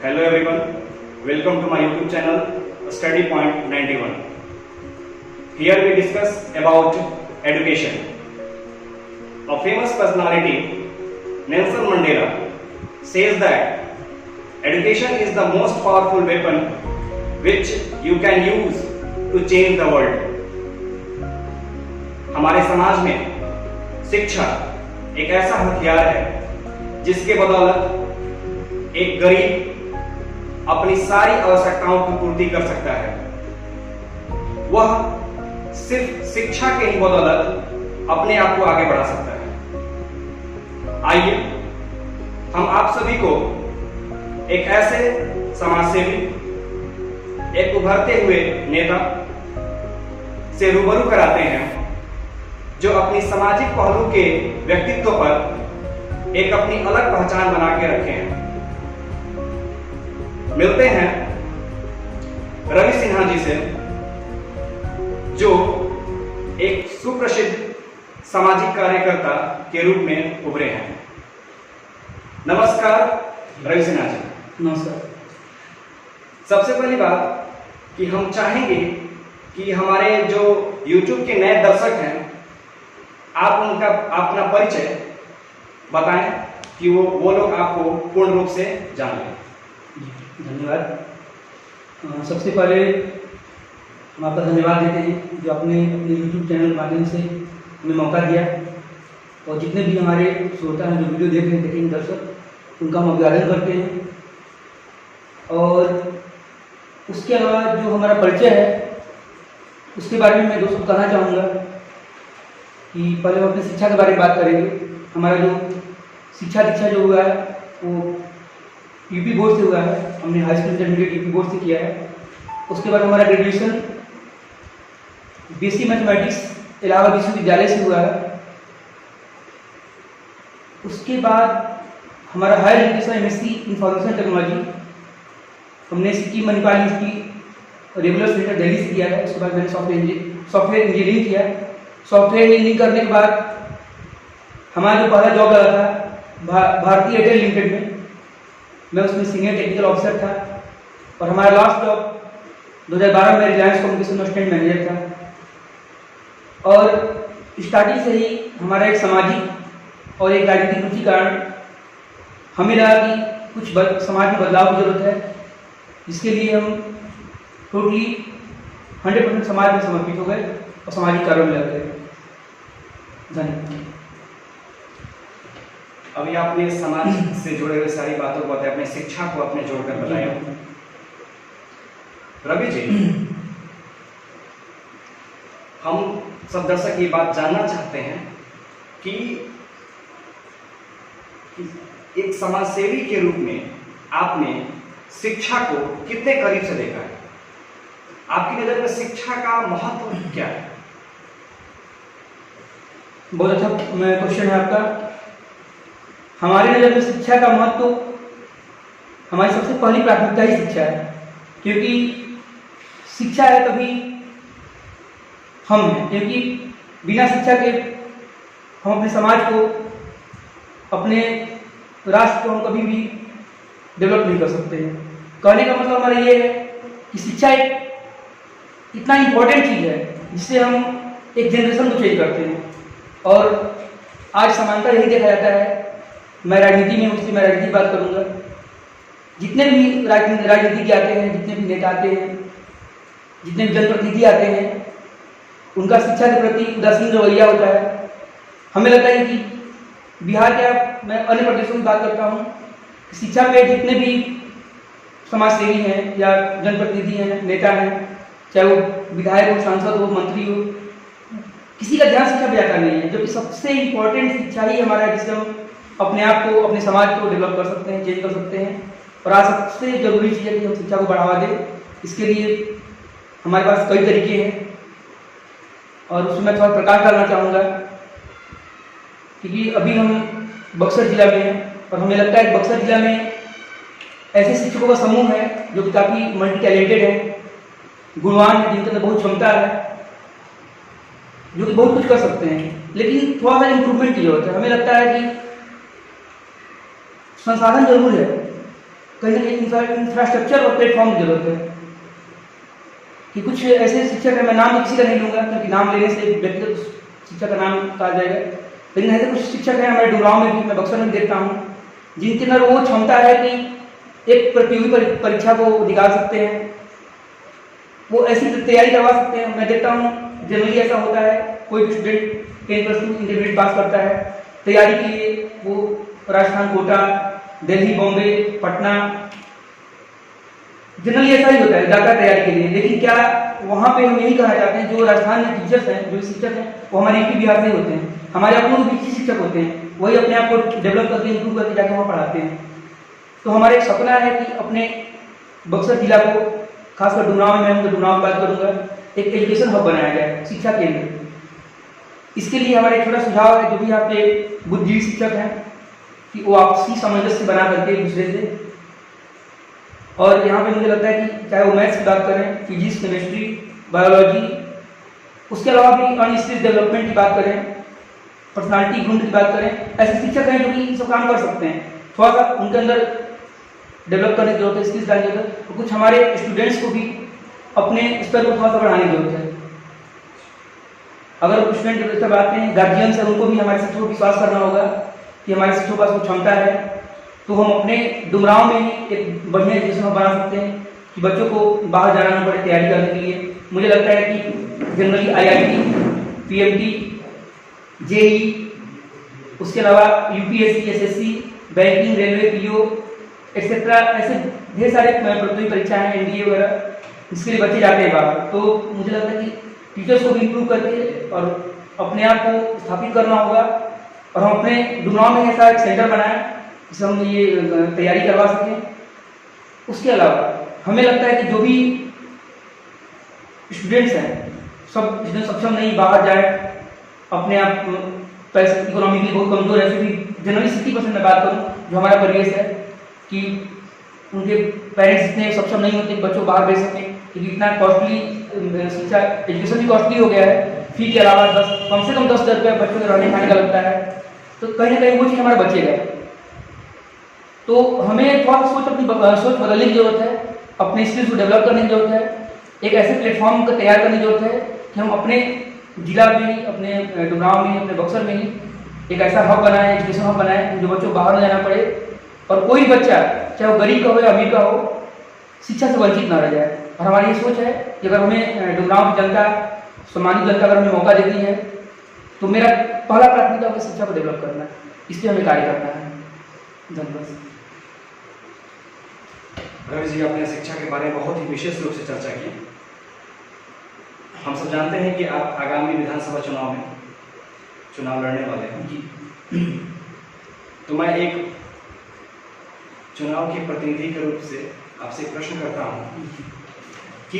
Hello everyone, welcome to my YouTube channel Study Point 91. Here we discuss about education. A famous personality, Nelson Mandela, says that education is the most powerful weapon which you can use to change the world. हमारे समाज में शिक्षा एक ऐसा हथियार है जिसके बदौलत एक गरीब अपनी सारी आवश्यकताओं की पूर्ति कर सकता है। वह सिर्फ शिक्षा के ही बदौलत अपने आप को आगे बढ़ा सकता है। आइए हम आप सभी को एक ऐसे समाजसेवी, एक उभरते हुए नेता से रूबरू कराते हैं जो अपनी सामाजिक पहलू के व्यक्तित्व पर एक अपनी अलग पहचान बना के रखे हैं। मिलते हैं रवि सिन्हा जी से, जो एक सुप्रसिद्ध सामाजिक कार्यकर्ता के रूप में उभरे हैं। नमस्कार रवि सिन्हा जी। नमस्कार। सबसे पहली बात कि हम चाहेंगे कि हमारे जो YouTube के नए दर्शक हैं, आप उनका अपना परिचय बताएं कि वो लोग आपको पूर्ण रूप से जान लें। धन्यवाद। सबसे पहले हम आपका धन्यवाद देते हैं जो आपने अपने YouTube चैनल के माध्यम से हमें मौका दिया, और जितने भी हमारे श्रोता हैं जो वीडियो देखेंगे दर्शक, उनका हम अभिवादन करते हैं। और उसके अलावा जो हमारा परिचय है उसके बारे में मैं दो शब्द कहना चाहूँगा कि पहले हम अपनी शिक्षा के बारे में बात करेंगे। हमारा जो शिक्षा दीक्षा जो हुआ है वो यूपी बोर्ड से हुआ है। हमने high school intermediate UP board से किया है। उसके बाद हमारा ग्रेजुएशन बीएससी मैथमेटिक्स इलाहाबाद विश्वविद्यालय से हुआ है। उसके बाद हमारा higher education MSc information technology हमने Sikkim Manipal university regular centre Delhi से किया है। उसके बाद मैंने सॉफ्टवेयर इंजीनियरिंग किया है। सॉफ्टवेयर इंजीनियरिंग करने के बाद हमारा जो पहला जॉब लगा था भारतीय एयरटेल लिमिटेड में, मैं उसमें सीनियर टेक्निकल ऑफिसर था। और हमारा लास्ट जॉब 2012 में रिलायंस कम्युनिकेशन में असिस्टेंट मैनेजर था। और स्टार्टिंग से ही हमारा एक सामाजिक और एक राजनीतिक रुचि कारण हमें लगा कि कुछ समाज में बदलाव की जरूरत है, जिसके लिए हम टोटली 100% समाज में समर्पित हो गए और सामाजिक कार्यों में लग गए। धन्यवाद। अभी आपने समाज से जुड़े हुए सारी बातों को बताया, अपने शिक्षा को अपने जोड़कर बताया। रवि जी, हम सब दर्शक ये बात जानना चाहते हैं कि एक समाजसेवी के रूप में आपने शिक्षा को कितने करीब से देखा है? आपकी नजर में शिक्षा का महत्व क्या है? बहुत अच्छा क्वेश्चन है आपका। हमारी नज़र में शिक्षा का महत्व, हमारी सबसे पहली प्राथमिकता ही शिक्षा है, क्योंकि शिक्षा है तभी हम हैं। क्योंकि बिना शिक्षा के हम अपने समाज को, अपने राष्ट्र को हम कभी भी डेवलप नहीं कर सकते हैं। कहने का मतलब हमारा ये है कि शिक्षा एक इतना इम्पोर्टेंट चीज़ है जिससे हम एक जनरेशन को चेंज करते हैं। और आज समानता यही देखा जाता है। मैं राजनीति में हूँ, इसलिए मैं राजनीति की बात करूँगा। जितने भी राजनीतिज्ञ आते हैं, जितने भी नेता आते हैं, जितने भी जनप्रतिनिधि आते हैं, उनका शिक्षा के प्रति उदासीन रवैया होता है। हमें लगता है कि बिहार के, मैं अन्य प्रदेशों की बात करता हूँ, शिक्षा में जितने भी समाजसेवी हैं या जनप्रतिनिधि हैं, नेता हैं, चाहे वो विधायक हो, सांसद हो, मंत्री हो, किसी का ध्यान शिक्षा पे जाता नहीं है। जो कि सबसे इम्पोर्टेंट शिक्षा ही हमारा है, जिससे हम अपने आप को, अपने समाज को डेवलप कर सकते हैं, चेंज कर सकते हैं। और आज सबसे जरूरी चीज़ है कि हम शिक्षा को बढ़ावा दें। इसके लिए हमारे पास कई तरीके हैं और उसमें मैं थोड़ा प्रकाश डालना चाहूँगा, क्योंकि अभी हम बक्सर जिला में हैं और हमें लगता है कि बक्सर जिला में ऐसे शिक्षकों का समूह है जो कि काफ़ी मल्टी टैलेंटेड है, गुणवान है, जिनके अंदर बहुत क्षमता है, जो कि बहुत कुछ कर सकते हैं। लेकिन थोड़ा सा इम्प्रूवमेंट की जरूरत है। हमें लगता है कि संसाधन जरूर है, कहीं ना कहीं इंफ्रास्ट्रक्चर और प्लेटफॉर्म की जरूरत है कि कुछ ऐसे शिक्षक हैं, मैं नाम किसी का नहीं लूँगा क्योंकि नाम लेने से व्यक्तिगत शिक्षक का नाम कहा जाएगा, लेकिन ऐसे कुछ शिक्षक हैं हमारे डुमरांव में भी, मैं बक्सर में देखता हूँ, जिनके अंदर वो क्षमता है कि एक प्रतियोगी परीक्षा को निकाल सकते हैं, वो ऐसी तैयारी करवा सकते हैं। मैं देखता हूँ जनरली ऐसा होता है, कोई स्टूडेंट 10+2 इंटरमीडिएट पास करता है, तैयारी के लिए वो राजस्थान, कोटा, दिल्ली, बॉम्बे, पटना, जनरली ऐसा ही होता है, जाता है तैयारी के लिए। लेकिन क्या वहाँ पे हम यही कहा जाते हैं, जो राजस्थान में टीचर्स हैं, जो शिक्षक हैं, वो हमारे यूपी बिहार से ही होते हैं, हमारे अपनों के बीच शिक्षक होते हैं, वही अपने आप को डेवलप करके इंप्रूव करके जाकर वहाँ पढ़ाते हैं। तो हमारा एक सपना है कि अपने बक्सर जिला को, खासकर डुमरांव में, मैं हूँ तो डुमरांव की बात करूँगा, एक एजुकेशन हब बनाया जाए, शिक्षा केंद्र। इसके लिए हमारा एक छोटा सुझाव है, जो भी आपके बुद्धिजीवी शिक्षक हैं, कि वो आपसी सामंजस्य बना करके एक दूसरे से, और यहाँ पे मुझे लगता है कि चाहे वो मैथ्स की बात करें, फिजिक्स, केमिस्ट्री, बायोलॉजी, उसके अलावा भी अन्य स्किल्स डेवलपमेंट की बात करें, पर्सनालिटी गुण की बात करें, ऐसे शिक्षक हैं जो कि इन सब काम कर सकते हैं। थोड़ा सा उनके अंदर डेवलप करने की जरूरत है, स्किल्स डालने की जरूरत है, तो कुछ हमारे स्टूडेंट्स को भी अपने स्तर को थोड़ा सा बढ़ाने की जरूरत है। अगर स्टूडेंट जब आते हैं, गार्जियंस है, उनको भी हमारे शिक्षकों को विश्वास करना होगा कि हमारे शिक्षकों के पास वो क्षमता है, तो हम अपने डुमरांव में ही एक बढ़िया एजुकेशन बना सकते हैं कि बच्चों को बाहर जाना न पड़े तैयारी करने के लिए। मुझे लगता है कि जनरली IIT, PMT, JEE, उसके अलावा UPSC, SSC, banking, railway, PO etcetera, ऐसे ढेर सारे प्रतियोगी परीक्षाएं हैं, NDA वगैरह, इसके लिए बच्चे जाते हैं बाहर। तो मुझे लगता है कि टीचर्स को भी इम्प्रूव करके और अपने आप को स्थापित करना होगा, और हम अपने डुमरांव में ऐसा एक सेंटर बनाएं जिससे हम ये तैयारी करवा सकें। उसके अलावा हमें लगता है कि जो भी स्टूडेंट्स हैं, सब स्टूडेंट सक्षम नहीं बाहर जाए, अपने आप पैसे इकोनॉमिकली बहुत कमजोर है, फिर भी जनरली 60% में बात करूँ जो हमारा परिवेश है, कि उनके पेरेंट्स इतने सक्षम नहीं होते बच्चों को बाहर भेज सकें, क्योंकि इतना कॉस्टली शिक्षा, एजुकेशन भी कॉस्टली हो गया है। फी के अलावा कम से कम 10,000 रुपये बच्चों के रहने खाने का लगता है, तो कहीं ना कहीं वो चीज़ हमारा बचेगा। तो हमें थोड़ा सा सोच बदलने की जरूरत है, अपने स्किल्स को डेवलप करने की जरूरत है, एक ऐसे प्लेटफॉर्म को तैयार करने की जरूरत है कि हम अपने जिला में ही, अपने डुमरांव में ही, अपने बक्सर में ही एक ऐसा हब बनाए, एजुकेशन हब बनाए, जो बच्चों को बाहर न जाना पड़े, और कोई बच्चा चाहे वो गरीब का हो या अमीर का हो, शिक्षा से वंचित ना रह जाए। और हमारी ये सोच है कि अगर हमें डुमरांव की जनता, सम्मानित जनता अगर हमें मौका देती है, तो मेरा पहला प्राथमिकता होगा शिक्षा को डेवलप करना है, इसलिए हमें कार्य करना है। धन्यवाद। रवि जी, आपने शिक्षा के बारे में बहुत ही विशेष रूप से चर्चा की। हम सब जानते हैं कि आप आगामी विधानसभा चुनाव में चुनाव लड़ने वाले हैं जी। तो मैं एक चुनाव के प्रतिनिधि के रूप से आपसे एक प्रश्न करता हूं कि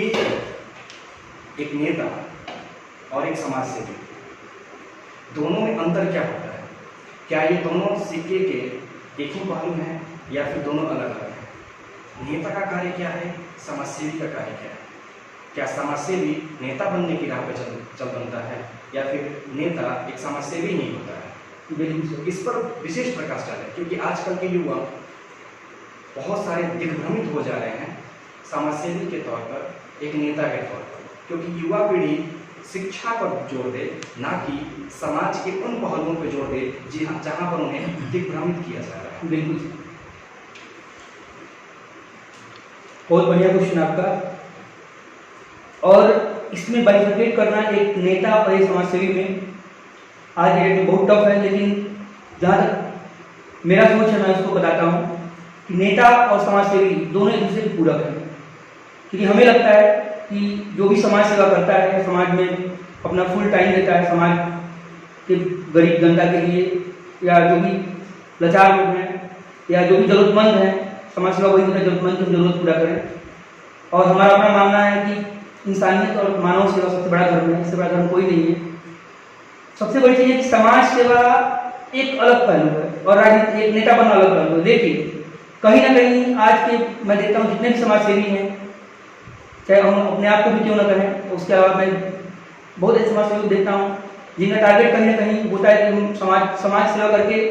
एक नेता और एक समाज सेवी, दोनों में अंतर क्या होता है? क्या ये दोनों सिक्के के एक ही पहलू हैं या फिर दोनों अलग अलग हैं? नेता का कार्य क्या है, समाज सेवी का कार्य क्या है? क्या समाज सेवी नेता बनने की राह पर चल बनता है, या फिर नेता एक समाज सेवी नहीं होता है? बिल्कुल, इस पर विशेष प्रकाश डालें, क्योंकि आजकल के युवा बहुत सारे दिग्भ्रमित हो जा रहे हैं समाज सेवी के तौर पर, एक नेता के तौर पर, क्योंकि युवा पीढ़ी शिक्षा पर जोर दे, ना कि समाज के उन पहलुओं पर जोर दे जी हाँ जहाँ पर उन्हें दिग्भ्रमित किया जा रहा है। बिल्कुल, बहुत बढ़िया क्वेश्चन आपका। और इसमें बाइफरकेट करना एक नेता और एक समाज सेवी में आज के डेट में बहुत टफ है, लेकिन जहाँ तक मेरा सोच है मैं उसको बताता हूँ कि नेता और समाज सेवी दोनों एक दूसरे के पूरक हैं। क्योंकि हमें लगता है कि जो भी समाज सेवा करता है, समाज में अपना फुल टाइम देता है, समाज के गरीब जनता के लिए, या जो भी लाचार लोग हैं या जो भी जरूरतमंद हैं, समाज सेवा वही जरूरतमंद की जरूरत पूरा करें। और हमारा अपना मानना है कि इंसानियत और मानव सेवा सबसे बड़ा धर्म है, इससे बड़ा धर्म कोई नहीं है। सबसे बड़ी चीज़ है कि समाज सेवा एक अलग पहलू है और राजनीति, एक नेता बनना अलग पहलू है। देखिए, कहीं ना कहीं आज के मैं देखता हूँ जितने भी समाज सेवी हैं, चाहे हम अपने आप को भी क्यों ना कहें, उसके अलावा मैं बहुत ऐसे समाज सेवी देखता हूँ जिनका टारगेट कहीं ना कहीं होता है कि हम समाज सेवा करके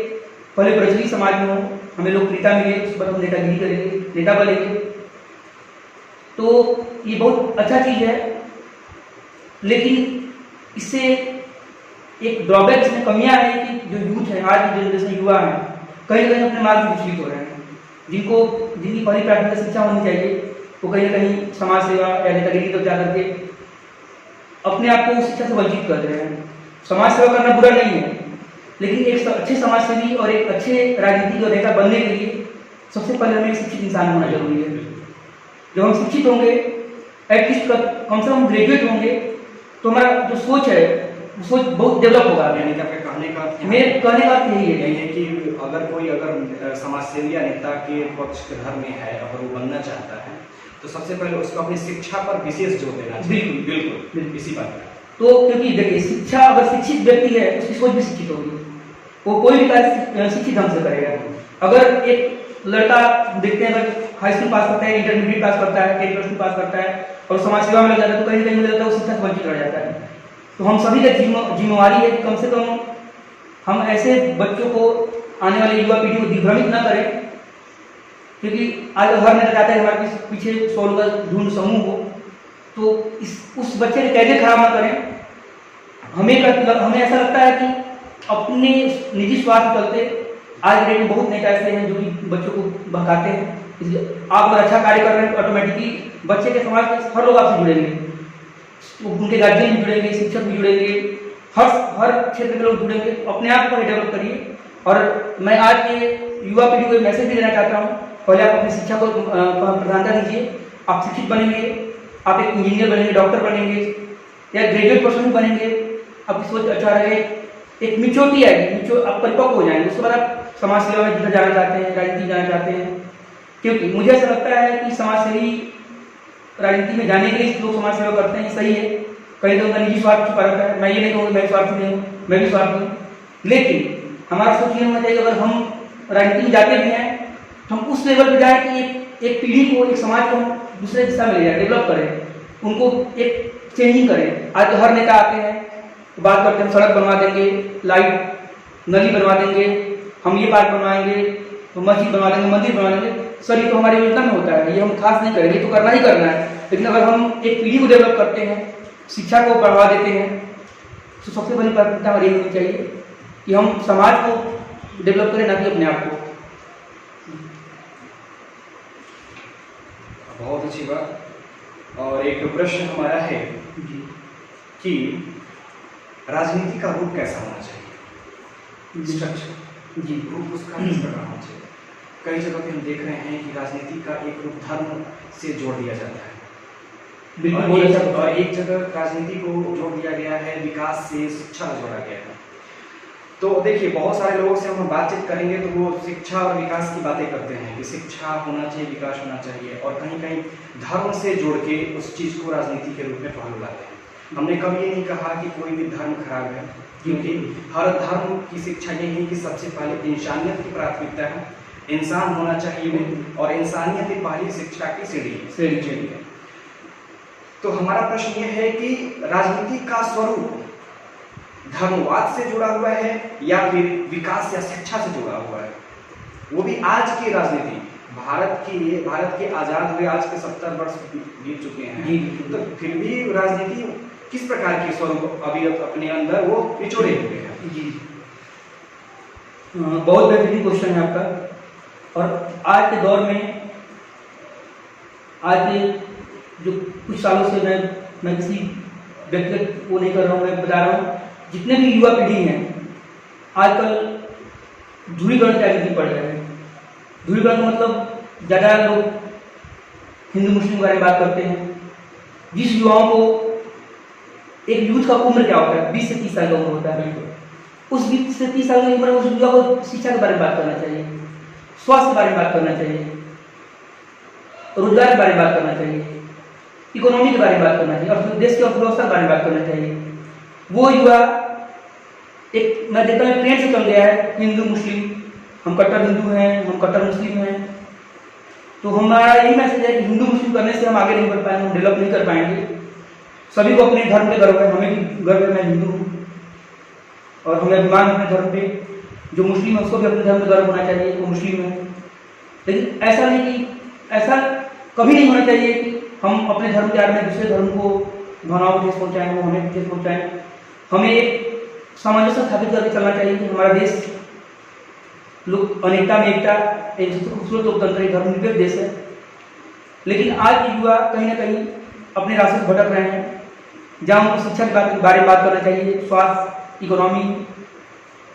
पहले प्रचलित समाज में हो, हमें लोकप्रियता मिले, उस पर हम नेतागिरी करेंगे, नेता बनेंगे। तो ये बहुत अच्छा चीज़ है, लेकिन इससे एक ड्रॉबैक, इसमें कमियां हैं कि जो यूथ है, आज की जनरेशन युवा है, कहीं ना कहीं अपने मार्ग से विचलित हो रहे हैं। जिनकी पहली प्राथमिकता शिक्षा होनी चाहिए, वो कहीं ना कहीं समाज सेवा या नेतागिरी तक जा करके अपने आप को उस शिक्षा से वंचित कर रहे हैं। समाज सेवा करना बुरा नहीं है, लेकिन एक अच्छे समाज सेवी और एक अच्छे राजनीतिक और नेता बनने के लिए सबसे पहले हमें शिक्षित इंसान होना जरूरी है। जब हम शिक्षित होंगे, एटलीस्ट कम से कम ग्रेजुएट होंगे, तो हमारा जो सोच है वो सोच बहुत डेवलप होगा। यानी कि आपके कहने का मेरे कहने का अर्थ यही है कि अगर समाज सेवी या नेता के पक्षधर में है, अगर वो बनना चाहता है, तो सबसे पहले उसको अपनी शिक्षा पर विशेष जोर देना चाहिए। बिल्कुल इसी बात पर। तो क्योंकि देखिए, शिक्षा, अगर शिक्षित व्यक्ति है उसकी सोच भी शिक्षित होगी, वो कोई भी कार्य शिक्षित ढंग से करेगा। अगर एक लड़का देखते हैं, अगर हाई स्कूल पास करता है, इंटरमीडिएट पास करता है, 10th पास करता है और समाज सेवा में लग जाता है, तो कहीं कहीं मुझे लगता है वो शिक्षा से वंचित रह जाता है। तो हम सभी का जिम्मेवारी है कि कम से कम हम ऐसे बच्चों को, आने वाले युवा पीढ़ी को दिग्भ्रमित न करें, क्योंकि आज हर नेता चाहता है हमारे पीछे 100 लोग का झुंड समूह हो, तो उस बच्चे के कैरियर खराब ना करें। हमें ऐसा लगता है कि अपने निजी स्वार्थ चलते आज डेट में बहुत नेता ऐसे हैं जो कि बच्चों को बहकाते हैं। आप अगर अच्छा कार्य कर रहे हैं तो ऑटोमेटिकली बच्चे के समाज के हर लोग आपसे जुड़ेंगे, उनके गार्जियन भी जुड़ेंगे, शिक्षक भी जुड़ेंगे, हर क्षेत्र के लोग जुड़ेंगे। अपने आप को डेवलप करिए। और मैं आज के युवा पीढ़ी को एक मैसेज भी देना चाहता हूँ, पहले आप अपनी शिक्षा को प्रधानता दीजिए। आप शिक्षित बनेंगे, आप एक इंजीनियर बनेंगे, डॉक्टर बनेंगे या ग्रेजुएट पर्सन बनेंगे, आपकी सोच अच्छा रहे, एक मिच्योरिटी आएगी, आप परिपक्व हो जाएंगे। उसके बाद आप समाज सेवा में जितना जाना चाहते हैं, राजनीति जाना चाहते हैं। क्योंकि मुझे ऐसा लगता है कि समाज सेवी राजनीति में जाने के लिए लोग समाज सेवा करते हैं, सही है। कहीं तो उनका निजी स्वार्थ छुपा रहता है। मैं ये नहीं कहूँगा मैं स्वार्थी नहीं हूँ, मैं भी स्वार्थी हूँ, लेकिन हमारा सोच ये होना चाहिए, अगर हम राजनीति में जाते भी हैं तो हम उस लेवल पे जाए कि एक पीढ़ी को, एक समाज को हम दूसरे दिशा में ले जाए, डेवलप करें, उनको एक चेंजिंग करें। आज तो हर नेता आते हैं, बात करते हैं सड़क बनवा देंगे, लाइट नली बनवा देंगे, हम ये पार्क बनवाएंगे, तो मस्जिद बनवा देंगे, मंदिर बनवा देंगे। सर, ये तो हमारी योजना में होता है, ये हम खास नहीं करेंगे, तो करना ही करना है। लेकिन अगर हम एक पीढ़ी को डेवलप करते हैं, शिक्षा को बढ़ावा देते हैं, तो सबसे बड़ी प्राथमिकता हमारी होनी चाहिए कि हम समाज को डेवलप करें, ना कि अपने आप को। बहुत अच्छी बात। और एक प्रश्न हमारा है कि राजनीति का रूप कैसा होना चाहिए? स्ट्रक्चर जी, रूप उसका किस प्रकार होना चाहिए? कई जगह पे हम देख रहे हैं कि राजनीति का एक रूप धर्म से जोड़ दिया जाता है, और एक जगह राजनीति को जोड़ दिया गया है विकास से, शिक्षा से जोड़ा गया है। तो देखिए, बहुत सारे लोगों से हम बातचीत करेंगे तो वो शिक्षा और विकास की बातें करते हैं कि शिक्षा होना चाहिए, विकास होना चाहिए, और कहीं कहीं धर्म से जोड़ के उस चीज़ को राजनीति के रूप में पहलू लाते हैं। हमने कभी ये नहीं कहा कि कोई भी धर्म खराब है, क्योंकि हर धर्म की शिक्षा यही है कि सबसे पहले इंसानियत की प्राथमिकता है, इंसान होना चाहिए, और इंसानियत ही पहली शिक्षा की सीढ़ी है। तो हमारा प्रश्न ये है कि राजनीति का स्वरूप धर्मवाद से जुड़ा हुआ है या फिर विकास या शिक्षा से जुड़ा हुआ है? वो भी आज की राजनीति, भारत के आजाद हुए आज के 70 वर्ष बीत चुके हैं, तो फिर भी राजनीति किस प्रकार की स्वरूप अभी अपने अंदर वो निचोड़े हुए हैं? जी, बहुत बेहतरीन क्वेश्चन है आपका। और आज के दौर में, आज के जो कुछ सालों से मैं किसी व्यक्तिगत वो नहीं कर रहा हूँ, मैं बता रहा हूँ, जितने भी युवा पीढ़ी हैं आजकल ध्रुवीकरण की राजनीति पढ़ रहे हैं। ध्रुवीकरण का मतलब ज़्यादा लोग हिंदू मुस्लिम के बारे में बात करते हैं। जिस युवाओं को, एक यूथ का उम्र क्या होता है, 20 से 30 साल का उम्र होता है, उस 20 से 30 साल की उम्र में उस युवा को शिक्षा के बारे में बात करना चाहिए, स्वास्थ्य के बारे में बात करना चाहिए, रोजगार के बारे में बात करना चाहिए, इकोनॉमी के बारे में बात करना चाहिए, और देश की अर्थव्यवस्था के बारे में बात करना चाहिए। वो युवा, एक मैं देखता हूँ ट्रेंड से चल गया है, हिंदू मुस्लिम, हम कट्टर हिंदू हैं, हम कट्टर मुस्लिम हैं। तो हमारा यही मैसेज है कि हिंदू मुस्लिम करने से हम आगे नहीं बढ़ पाएंगे, हम डेवलप नहीं कर पाएंगे। सभी को अपने धर्म पे गर्व है, हमें भी गर्व है, मैं हिंदू हूँ और हमें अभिमान है अपने धर्म पे। जो मुस्लिम है उसको भी अपने धर्म पे गर्व होना चाहिए, वो मुस्लिम है। लेकिन ऐसा नहीं कि ऐसा कभी नहीं होना चाहिए कि हम अपने धर्म के आड़ में दूसरे धर्म को भावनाओं को ठेस पहुँचाएं, वो हमें ठेस पहुँचाएं। हमें एक सामंजस्य स्थापित करके चलना चाहिए कि हमारा देश लोग अनेकता में एकता, एक सबसे खूबसूरत लोकतंत्र, एक धर्मनिरपेक्ष देश है। लेकिन आज के युवा कहीं ना कहीं अपने रास्ते से भटक रहे हैं, जहाँ उनको शिक्षा के बारे में बात करना चाहिए, स्वास्थ्य, इकोनॉमी,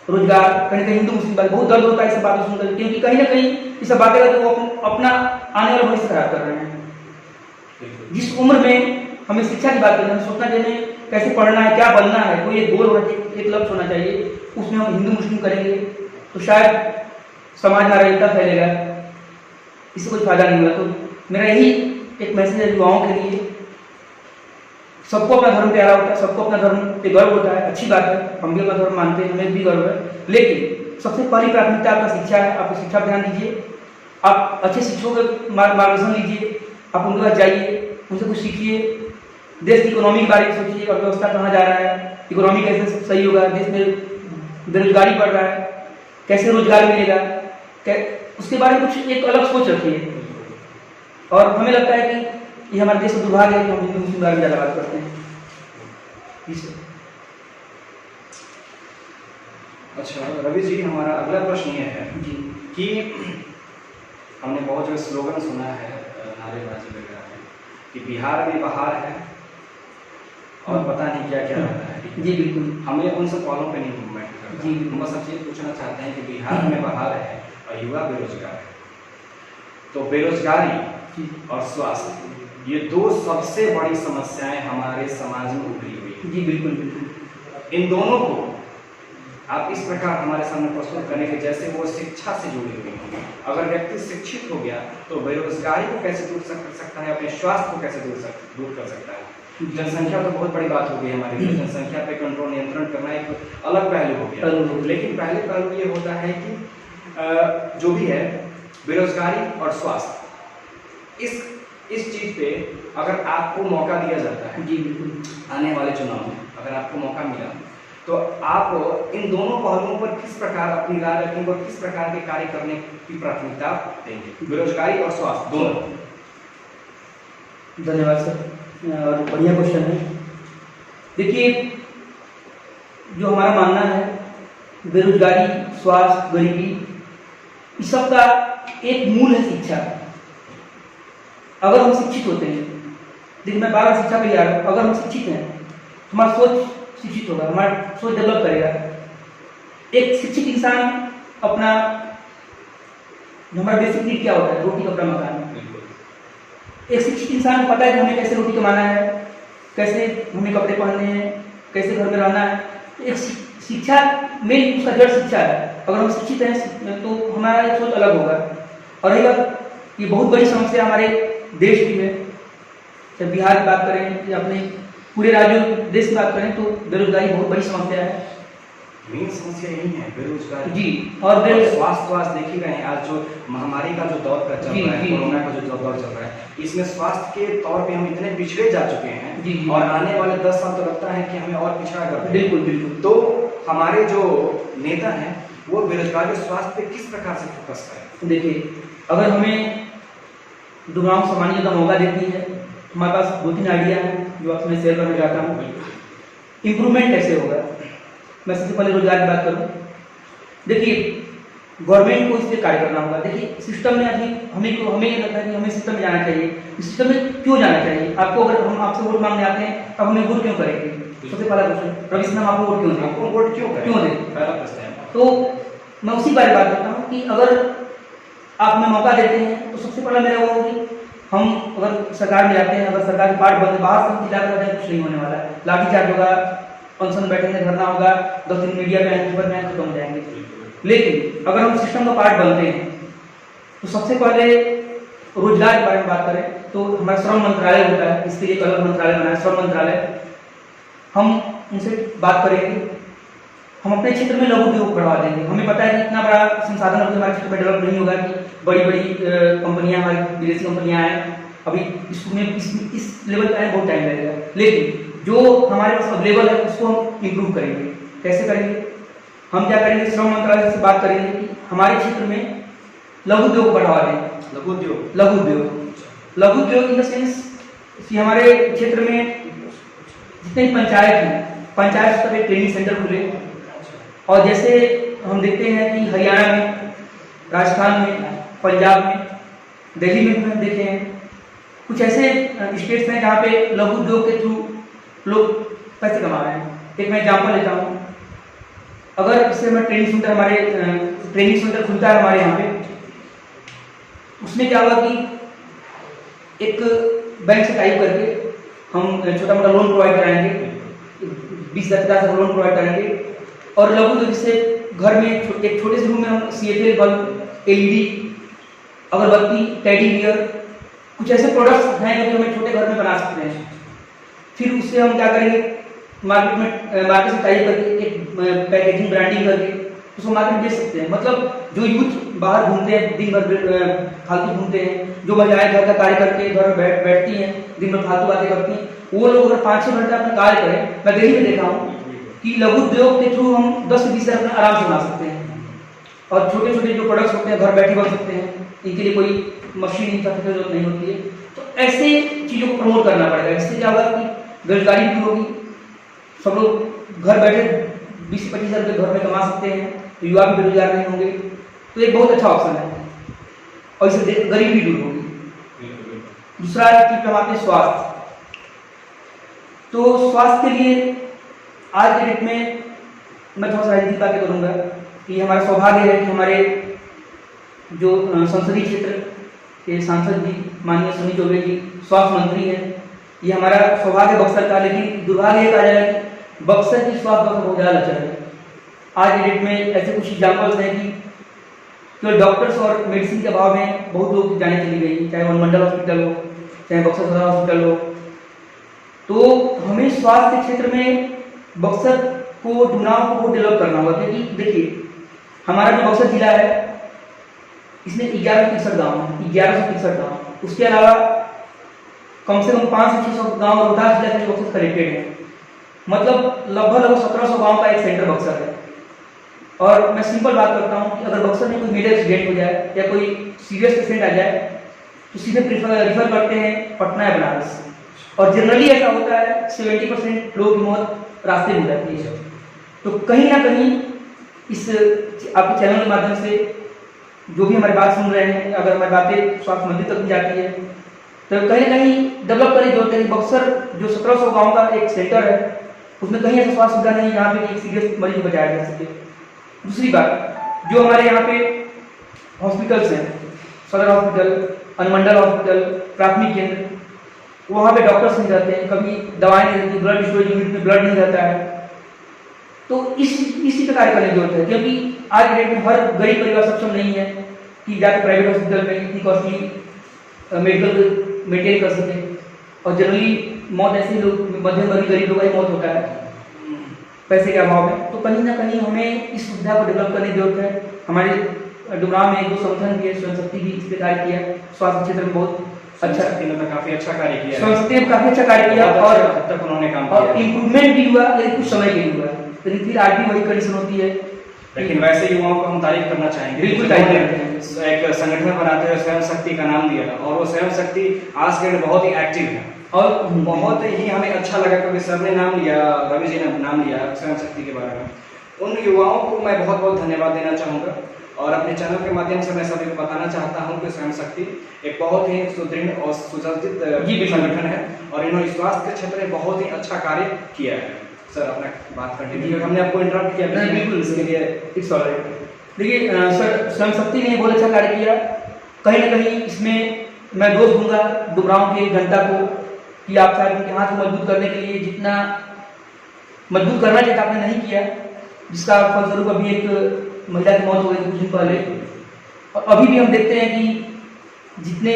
रोजगार, कहीं ना कहीं हिंदू मुस्लिम बात बहुत दर्द होता है इस बातों सुनकर, क्योंकि कहीं ना कहीं ये सब बातें करके वो अपना आने वाला भविष्य खराब कर रहे हैं। जिस उम्र में हमें शिक्षा की बात करना है, सोचना चाहिए कैसे पढ़ना है, क्या बनना है, कोई एक गोल होना चाहिए, एक लक्ष्य होना चाहिए, उसमें हम हिंदू मुस्लिम करेंगे तो शायद समाज में अराजकता फैलेगा, इससे कोई फायदा नहीं होगा। तो मेरा यही एक मैसेज है युवाओं के लिए, सबको अपना धर्म प्यारा होता है, सबको अपना धर्म पे गर्व होता है, अच्छी बात है, हम भी अपना धर्म मानते हैं, हमें भी गर्व है। लेकिन सबसे पहली प्राथमिकता आपका शिक्षा है, आपको शिक्षा पर ध्यान दीजिए, आप अच्छे शिक्षकों के मार्गदर्शन लीजिए, आप उनके पास जाइए, उनसे कुछ सीखिए, देश की इकोनॉमी के बारे में सोचिए, अर्थव्यवस्था कहाँ जा रहा है, इकोनॉमी कैसे सही होगा, देश में बेरोजगारी बढ़ रहा है, कैसे रोजगार मिलेगा, उसके बारे में कुछ एक अलग सोच रखिए। और हमें लगता है कि ये हमारे देश का दुर्भाग्य है कि हम हिंदू मुस्लिम बारे में ज़्यादा बात करते हैं। अच्छा रवि जी, हमारा अगला प्रश्न ये है जी कि हमने बहुत जगह स्लोगन सुना है, नारेबाजी वगैरह है कि बिहार में बहार है और पता नहीं क्या क्या रहता है। जी बिल्कुल, हमें उन सब कॉलों पे नहीं मूवमेंट करना। जी हम बस सबसे पूछना चाहते हैं कि बिहार में बहार है और युवा बेरोजगार है, तो बेरोजगारी और स्वास्थ्य, ये दो सबसे बड़ी समस्याएं हमारे समाज में उभरी हुई है। जी बिल्कुल बिल्कुल, इन दोनों को आप इस प्रकार हमारे सामने प्रस्तुत करें कि जैसे वो शिक्षा से जुड़ी हुई है। अगर व्यक्ति शिक्षित हो गया तो बेरोजगारी को कैसे दूर कर सकता है, अपने स्वास्थ्य को कैसे दूर कर सकता है। जनसंख्या तो बहुत बड़ी बात हो गई हमारी, जनसंख्या पे कंट्रोल नियंत्रण करना एक अलग पहलू हो गया। लेकिन पहले पहलू ये होता है कि जो भी है बेरोजगारी और स्वास्थ्य, इस चीज पे अगर आपको मौका दिया जाता है, जी बिल्कुल, आने वाले चुनाव में अगर आपको मौका मिला तो आप इन दोनों पहलुओं पर किस प्रकार अपनी राय रखेंगे और किस प्रकार के कार्य करने की प्राथमिकता देंगे, बेरोजगारी और स्वास्थ्य दोनों? धन्यवाद सर, और बढ़िया क्वेश्चन है। देखिए, जो हमारा मानना है बेरोजगारी, स्वास्थ्य, गरीबी, इस सब का एक मूल है शिक्षा। अगर हम शिक्षित होते हैं, देखिए मैं 12 शिक्षा पे ही आ रहा हूँ, अगर हम शिक्षित हैं हमारा सोच शिक्षित होगा, हमारा सोच डेवलप करेगा। एक शिक्षित इंसान अपना, हमारा बेसिक नीड क्या होता है, रोटी कपड़ा मकान। एक शिक्षित इंसान को पता है कि हमें कैसे रोटी कमाना है, कैसे हमें कपड़े पहनने हैं, कैसे घर में रहना है। एक शिक्षा मेन उसका जड़ शिक्षा है। अगर हम शिक्षित हैं तो हमारा सोच अलग होगा। और रही बात, ये बहुत बड़ी समस्या हमारे देश की है, चाहे बिहार की बात करें या अपने पूरे राज्यों देश की बात करें तो बेरोजगारी बहुत बड़ी समस्या है। मेन समस्या यही है बेरोजगारी जी, और स्वास्थ्य देख ही रहे हैं। आज जो महामारी का जो दौर चल रहा है, कोरोना का जो दौर चल रहा है, इसमें स्वास्थ्य के तौर पे हम इतने पिछड़े जा चुके हैं। जी, और आने वाले 10 साल तो लगता है कि हमें और पिछड़ा कर देंगे। बिल्कुल बिल्कुल। तो हमारे जो नेता हैं वो बेरोजगारी स्वास्थ्य पे किस प्रकार से फोकस करें? देखिए, अगर हमें दुनिया सामान्य का मौका देती है, हमारे पास 2-3 आइडिया हैं जो आपसे मैं शेयर करना चाहता हूँ। इम्प्रूवमेंट कैसे होगा? मैं सबसे पहले रोजगार की बात करूँ। देखिए, गवर्नमेंट को इस पर कार्य करना होगा। देखिए, सिस्टम में अभी हमें ये लगता है कि हमें सिस्टम में जाना चाहिए। सिस्टम में क्यों जाना चाहिए? आपको अगर हम आपसे वोट मांगने आते हैं तब हमें वोट क्यों करेंगे? सबसे पहला क्वेश्चन, रवि सिन्हा आपको वोट क्यों दें? आपको वोट क्यों करें? क्यों दें? पहला प्रश्न है। तो मैं उसी बारे बात करता हूँ कि अगर आप हमें मौका देते हैं तो सबसे पहला मेरा वो कि हम अगर सरकार में जाते हैं, अगर सरकार के पार्ट बंद बाहर से जिला कर कुछ नहीं होने वाला है। लाठीचार्ज होगा, अनशन बैठेंगे, धरना होगा, 10 दिन मीडिया में आएंगे, खबर में आएंगे, खत्म हो जाएंगे। लेकिन अगर हम सिस्टम का पार्ट बनते हैं तो सबसे पहले रोजगार के बारे में बात करें तो हमारा श्रम मंत्रालय होता है, इसके लिए एक अलग मंत्रालय बना है, श्रम मंत्रालय। हम उनसे बात करेंगे, हम अपने क्षेत्र में लघु उद्योग बढ़ा देंगे। हमें पता है कि इतना बड़ा संसाधन अभी हमारे क्षेत्र में डेवलप नहीं होगा कि बड़ी बड़ी कंपनियां, हमारी विदेशी कंपनियां आए, अभी इसमें इस लेवल पे आए बहुत टाइम लगेगा। लेकिन जो हमारे पास अवेलेबल है उसको हम इम्प्रूव करेंगे। कैसे करेंगे? हम क्या करेंगे, श्रम मंत्रालय से बात करेंगे कि हमारे क्षेत्र में लघु उद्योग को बढ़ावा दें। लघु उद्योग। लघु उद्योग इन द सेंस कि हमारे क्षेत्र में जितने भी पंचायत हैं, पंचायत स्तर पे ट्रेनिंग सेंटर खुले। और जैसे हम देखते हैं कि हरियाणा में, राजस्थान में, पंजाब में, दिल्ली में भी हम देखे हैं, कुछ ऐसे स्टेट्स हैं जहाँ पे लघु उद्योग के थ्रू लोग पैसे कमा रहे हैं। एक मैं एग्जाम्पल लेता हूँ, अगर इससे हमारे ट्रेनिंग सेंटर खुलता है हमारे यहाँ पे, उसमें क्या होगा कि एक बैंक से टाइप करके हम छोटा मोटा लोन प्रोवाइड कराएंगे, 20,000 लोन प्रोवाइड करेंगे। और लघु उद्योग से घर में एक छोटे से रूम में हम CFL बल्ब, LED, अगरबत्ती, टेडी बियर, कुछ ऐसे प्रोडक्ट्स हैं जो हमें छोटे घर में बना सकते हैं। फिर उससे हम क्या करेंगे, मार्केट से टाइप करके एक पैकेजिंग ब्रांडिंग करके उसको मार्केट में बेच सकते हैं। मतलब जो यूथ बाहर घूमते हैं, दिन भर फालतू घूमते हैं, जो महिलाएं घर का कार्य करके घर में बैठती हैं, दिन भर फालतू बातें करती हैं, वो लोग अगर 5-6 घंटा अपना कार्य करें, मैं दिल्ली में देखा हूँ कि लघु उद्योग के थ्रू हम 10 से 20 हज़ार अपना आराम से बना सकते हैं। और छोटे छोटे जो प्रोडक्ट्स होते हैं घर बैठे बन सकते हैं, इनके लिए कोई मशीन इंफ्रास्ट्रक्चर की जरूरत नहीं होती है। तो ऐसे चीज़ों को प्रमोट करना पड़ेगा। इससे क्या होगा कि बेरोजगारी भी होगी, सब लोग घर बैठे 20 से 25 हज़ार रुपये घर में कमा सकते हैं, तो युवा भी बेरोजगार नहीं होंगे। तो एक बहुत अच्छा ऑप्शन है और इससे गरीबी भी दूर होगी। दूसरा चीज हम आते हैं स्वास्थ्य। तो स्वास्थ्य के लिए आज के डेट में मैं थोड़ा सा राजनीति बातें करूँगा कि हमारा सौभाग्य है कि हमारे जो संसदीय क्षेत्र के सांसद जी माननीय सुनील चौबे जी स्वास्थ्य मंत्री हैं। ये हमारा सौभाग्य बक्सर का, लेकिन दुर्भाग्य ये कहा जाए कि बक्सर की स्वास्थ्य व्यवस्था बहुत ज़्यादा लचर है। आज के डेट में ऐसे कुछ एग्जाम्पल्स हैं कि केवल डॉक्टर्स और मेडिसिन के अभाव में बहुत लोग जाने चली गई, चाहे वो मंडल हॉस्पिटल हो, चाहे बक्सर सदर हॉस्पिटल हो। तो हमें स्वास्थ्य के क्षेत्र में बक्सर को, डुनाव को बहुत डेवलप करना होगा, क्योंकि देखिए हमारा जो बक्सर जिला है इसमें 1163 गाँव हैं, 1163 गाँव। उसके अलावा कम से कम 500 से 600 गाँव रोहतास जिला के बक्सर कनेक्टेड है। मतलब लगभग 1700 गाँव का एक सेंटर बक्सर है। और मैं सिंपल बात करता हूँ कि अगर बक्सर में कोई मेजर एक्सीडेंट हो जाए या कोई सीरियस पेशेंट आ जाए तो सीधे रिफर करते हैं पटना या बनारस। और जनरली ऐसा होता है 70% लोगों की मौत रास्ते में हो जाती है। तो कहीं ना कहीं इस आपके चैनल के माध्यम से जो भी हमारी बात सुन रहे हैं, अगर हमारी बातें स्वास्थ्य मंत्री तक भी जाती है तो कहीं ना कहीं डेवलप करने की जरूरत है। बक्सर जो 1700 गाँव का एक सेंटर है उसमें कहीं ऐसा स्वास्थ्य सुविधा नहीं जहाँ पे एक सीरियस मरीज को बचाया जा सके। दूसरी बात, जो हमारे यहाँ पे हॉस्पिटल्स हैं, सदर हॉस्पिटल, अनुमंडल हॉस्पिटल, प्राथमिक केंद्र, वहाँ पे डॉक्टर्स नहीं रहते हैं, कभी दवाएं नहीं रहती, ब्लड स्टोरेज यूनिट में ब्लड नहीं रहता है। तो इसी पे कार्य करने की जरूरत है, क्योंकि आज के डेट में हर गरीब परिवार सक्षम नहीं है कि जाकर प्राइवेट हॉस्पिटल में इतनी कॉस्टली मेडिकल मेंटेन कर सके। और जनरली मौत ऐसे लोग, मध्यम वर्गीय गरीब लोगों का मौत होता है पैसे के अभाव में। तो कहीं ना कहीं हमें इस सुविधा को डेवलप करने की जरूरत है। हमारे डुमराव में एक दो संगठन भी है, स्वयं शक्ति भी इस पे कार्य किया, स्वास्थ्य क्षेत्र में बहुत अच्छा, काफी अच्छा कार्य किया, स्वयं शक्ति ने काफी अच्छा कार्य किया और अब तक उन्होंने काम किया और इम्प्रूवमेंट भी हुआ, लेकिन कुछ समय के लिए हुआ। लेकिन फिर आज भी वही कंडीशन होती है। लेकिन वैसे युवाओं को हम तारीफ करना चाहेंगे, बिल्कुल तारीफ करते हैं। एक संगठन बनाते हुए स्वयं शक्ति का नाम दिया और वो स्वयं शक्ति आज के डेट बहुत ही एक्टिव है और बहुत ही हमें अच्छा लगा क्योंकि सर ने नाम लिया, रवि जी ने नाम लिया स्वयं शक्ति के बारे में। उन युवाओं को मैं बहुत बहुत धन्यवाद देना चाहूँगा और अपने चैनल के माध्यम से मैं सभी को बताना चाहता हूँ कि स्वयं शक्ति एक बहुत ही सुदृढ़ और सुसज्जित संगठन है और इन्होंने स्वास्थ्य के क्षेत्र में बहुत ही अच्छा कार्य किया है। सर अपना बात कंटिन्यू, हमने आपको इंटरप्ट किया। बिल्कुल, इसके लिए इट्स ऑलराइट। देखिए सर, स्वयं शक्ति ने बहुत अच्छा कार्य किया। कहीं ना कहीं इसमें मैं दोष दूंगा डुमराव के जनता को कि आप शायद उनके हाथ को मजबूत करने के लिए जितना मजबूत करना चाहिए आपने नहीं किया, जिसका फलस्वरूप अभी एक महिला की मौत हो गई कुछ दिन पहले। और अभी भी हम देखते हैं कि जितने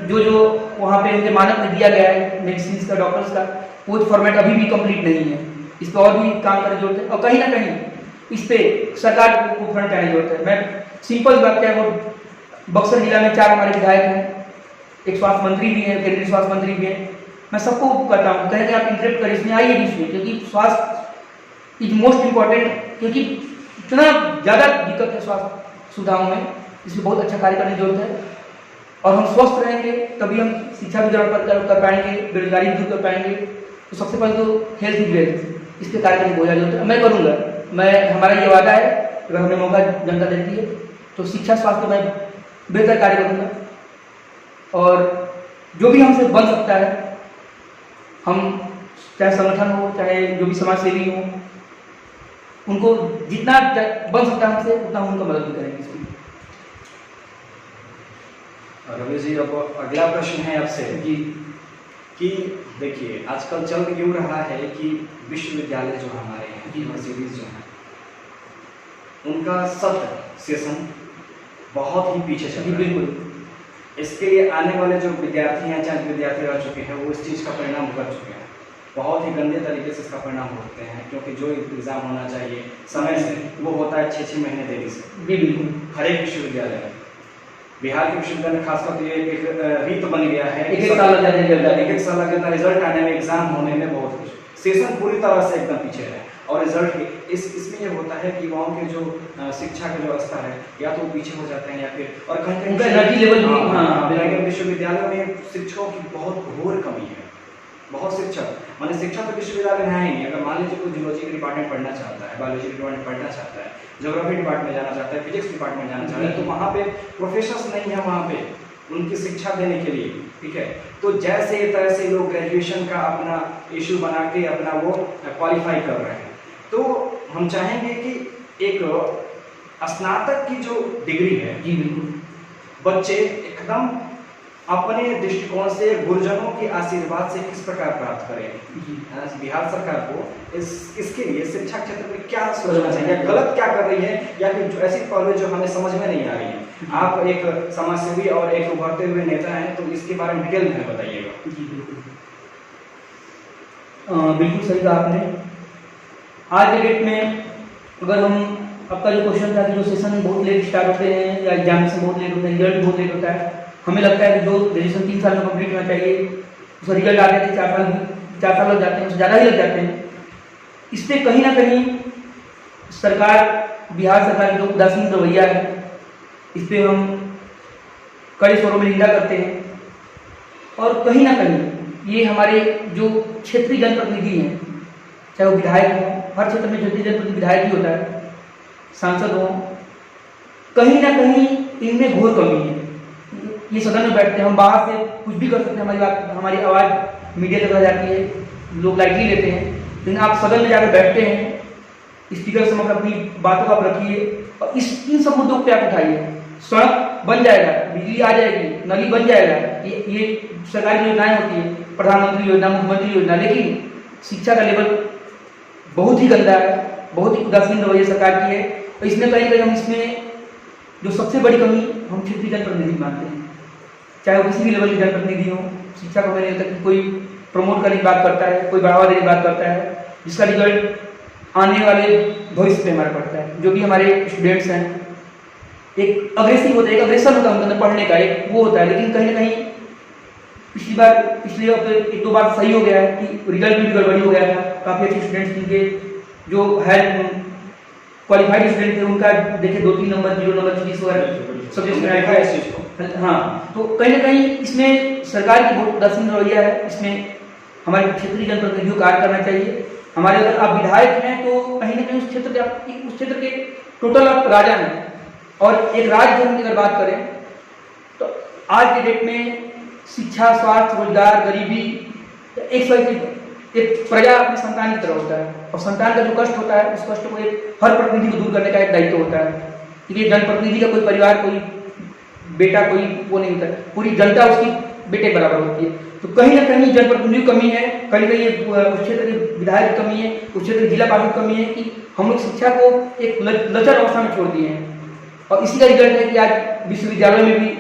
जो वहाँ पे उनके मानक में दिया गया है मेडिसिन का, डॉक्टर्स का, वो फॉर्मेट अभी भी कंप्लीट नहीं है। इस पर और भी काम करने की जरूरत है और कहीं ना कहीं इस पे सरकार को फंड करने की जरूरत है। मैं सिंपल बात क्या है, वो बक्सर जिला में 4 हमारे विधायक हैं, एक स्वास्थ्य मंत्री भी है, केंद्रीय स्वास्थ्य मंत्री भी है। मैं सबको कहता हूँ कहें कि आप इंटरेक्ट करें, इसमें आइए बीच में, क्योंकि स्वास्थ्य इज मोस्ट इम्पॉर्टेंट। क्योंकि इतना ज़्यादा दिक्कत है स्वास्थ्य सुविधाओं में इसमें बहुत अच्छा कार्य करने की जरूरत है। और हम स्वस्थ रहेंगे तभी हम शिक्षा भी ग्रहण कर पाएंगे, बेरोजगारी भी दूर कर पाएंगे। तो सबसे पहले तो हेल्थ इज वेल्थ, इस पर कार्य करने की बहुत जरूरत है। मैं करूँगा, हमारा ये वादा है, अगर हमें मौका जनता देती है तो शिक्षा स्वास्थ्य में बेहतर कार्य करूँगा। और जो भी हमसे बन सकता है, हम चाहे संगठन हो, चाहे जो भी समाज सेवी हो, उनको जितना बन सकता है हमसे उतना हम उनका मदद भी करेंगे इसमें। रवि जी, अब अगला प्रश्न है आपसे जी कि देखिए आजकल चल यूँ रहा है कि विश्वविद्यालय जो हमारे हैं, यूनिवर्सिटीज जो हैं, उनका सत्र सेशन बहुत ही पीछे चल रहा है। बिल्कुल। इसके लिए आने वाले जो विद्यार्थी हैं, चाहे विद्यार्थी रह चुके हैं, वो इस चीज़ का परिणाम भुगत चुके हैं। बहुत ही गंदे तरीके से इसका परिणाम भुगतते हैं, क्योंकि जो एग्ज़ाम होना चाहिए समय से, वो होता है 6-6 महीने देरी से। बिल्कुल। हर एक विश्वविद्यालय में, बिहार के विश्वविद्यालय में खासकर तो ये एक रीत बन गया है। एक साल लग जाता है, एक साल लग जाता है रिजल्ट आने में, एग्जाम होने में, बहुत कुछ। सेशन पूरी तरह से एकदम पीछे है। और रिजल्ट इसमें ये होता है कि गाँव के जो शिक्षा की व्यवस्था है, या तो पीछे हो जाते हैं, या फिर और कहीं उनका एनर्जी लेवल भी, विश्वविद्यालयों में शिक्षकों की बहुत घोर कमी है। बहुत शिक्षक, माने शिक्षक तो विश्वविद्यालय में है ही नहीं। अगर मान लीजिए कोई जूलॉजी डिपार्टमेंट पढ़ना चाहता है, बायोलॉजी डिपार्टमेंट पढ़ना चाहता है, ज्योग्राफी डिपार्टमेंट जाना चाहता है, फिजिक्स डिपार्टमेंट जाना चाहता है, तो वहाँ पे प्रोफेसर्स नहीं है वहाँ पे उनकी शिक्षा देने के लिए, ठीक है। तो जैसे तरह से लोग ग्रेजुएशन का अपना इशू बना के अपना वो क्वालिफाई कर रहे हैं, तो हम चाहेंगे कि एक स्नातक की जो डिग्री है, जी बिल्कुल, बच्चे एकदम अपने दृष्टिकोण से गुरुजनों के आशीर्वाद से किस प्रकार प्राप्त करें। बिहार सरकार को इसके लिए शिक्षा क्षेत्र में क्या सोचना चाहिए, गलत क्या कर रही है, या फिर ऐसी पहलू जो हमें समझ में नहीं आ रही है। आप एक समाजसेवी और एक उभरते हुए नेता हैं, तो इसके बारे में डिटेल में बताइएगा। जी बिल्कुल। बिल्कुल सही कहा आपने। आज के डेट में अगर हम, आपका जो क्वेश्चन था कि जो सेशन बहुत लेट स्टार्ट होते हैं या एग्जाम से बहुत लेट होते हैं, रिजल्ट बहुत लेट होता है, हमें लगता है कि जो ग्रेजुएशन 3 साल में कंप्लीट होना चाहिए, उसका रिजल्ट आते थे 4 साल लग जाते हैं, उससे ज़्यादा ही लग जाते हैं। इस पर कहीं ना कहीं सरकार, बिहार सरकार की जो उदासीन रवैया है, इस पर हम कड़े स्वरों में निंदा करते हैं। और कहीं ना कहीं ये हमारे जो क्षेत्रीय जनप्रतिनिधि हैं, चाहे वो विधायक हों, हर क्षेत्र में क्षेत्रीय जनप्रतिनिधि विधायक ही होता है, सांसद हों, कहीं ना कहीं इनमें घोर कमी है। ये सदन में बैठते हैं, हम बाहर से कुछ भी कर सकते हैं, हमारी आवाज़ मीडिया तक आ जाती है, लोग लाइटली लेते हैं, लेकिन आप सदन में जाकर बैठते हैं, स्पीकर समक्ष अपनी बातों का आप रखिए और इन सब मुद्दों पे आप उठाइए। सड़क बन जाएगा, बिजली आ जाएगी, नली बन जाएगा, ये सरकारी योजनाएं होती है, प्रधानमंत्री योजना, मुख्यमंत्री योजना, लेकिन शिक्षा का लेवल बहुत ही गंदा है, बहुत ही उदासीन रवैया सरकार की है। और इसमें कहीं कहीं हम इसमें जो सबसे बड़ी कमी हम क्षेत्रीय जनप्रतिनिधि मानते हैं, चाहे वो किसी भी लेवल के जनप्रतिनिधि हो। शिक्षा को मैंने तक कोई प्रमोट करने की बात करता है, कोई बढ़ावा देने की बात करता है, जिसका रिजल्ट आने वाले भविष्य पे हमारा पड़ता है। जो भी हमारे स्टूडेंट्स हैं, एक अग्रेसिव होता है, एक अग्रेसन होता है उनके अंदर पढ़ने का, एक वो होता है, लेकिन कहीं ना कहीं पिछली बार 1-2 बार सही हो गया है कि रिजल्ट में भी गड़बड़ी हो गया था। काफ़ी अच्छे स्टूडेंट्स जिनके जो है क्वालिफाइड स्टूडेंट थे, उनका देखे 2-3 नंबर, 0 नंबर, 30 सब्जेक्ट में आया है। हाँ, तो कहीं ना कहीं इसमें सरकार की बहुत उदासीन रवैया है। इसमें हमारे क्षेत्रीय जनप्रतिनिधियों को कार्य करना चाहिए। हमारे अगर आप विधायक हैं तो कहीं ना कहीं उस क्षेत्र के टोटल आप राजा हैं। और एक राजधर्म की अगर बात करें तो आज के डेट में शिक्षा, स्वास्थ्य, रोजगार, गरीबी, एक प्रजा अपनी संतान की तरह होता है, और संतान का जो कष्ट होता है, उस कष्ट को हर प्रतिनिधि को दूर करने का एक दायित्व होता है। क्योंकि जनप्रतिनिधि का कोई परिवार, कोई बेटा, कोई वो नहीं होता है, पूरी जनता उसकी बेटे बराबर होती है। तो कहीं ना कहीं जनप्रतिनिधि की कमी है, कहीं कहीं उस क्षेत्र के विधायक की कमी है, उस क्षेत्र के जिला पार्षद की कमी है कि हम लोग शिक्षा को एक लचर अवस्था में छोड़ दिए हैं। और इसी का रिजल्ट है कि आज विश्वविद्यालय में भी